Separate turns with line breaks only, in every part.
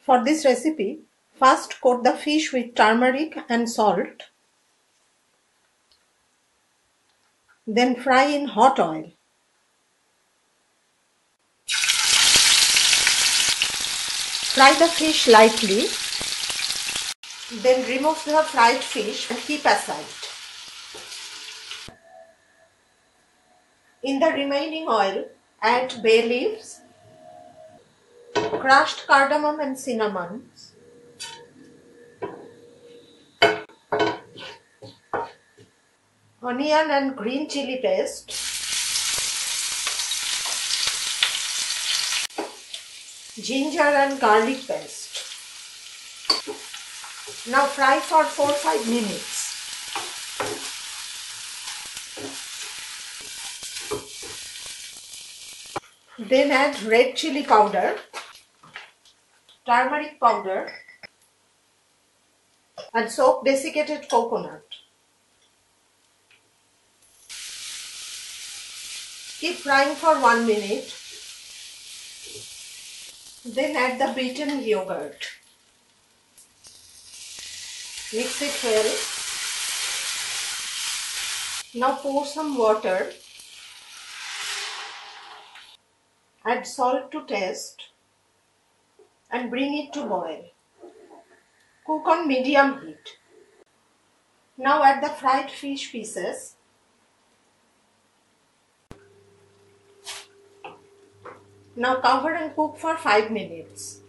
For this recipe, first coat the fish with turmeric and salt. Then fry in hot oil. Fry the fish lightly. Then remove the fried fish and keep aside. In the remaining oil, add bay leaves, crushed cardamom and cinnamon, onion and green chili paste, ginger and garlic paste. Now fry for 4-5 minutes. Then add red chili powder, turmeric powder and soak desiccated coconut. Keep frying for 1 minute. Then add the beaten yogurt. Mix it well. Now pour some water. Add salt to taste and bring it to boil. Cook on medium heat. Now add the fried fish pieces. Now cover and cook for 5 minutes.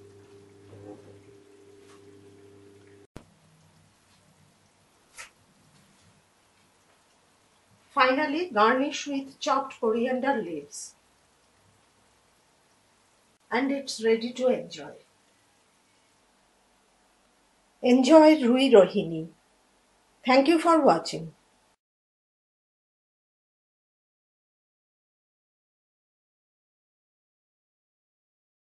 Finally, garnish with chopped coriander leaves. And it's ready to enjoy. Enjoy Rui Rohini. Thank you for watching.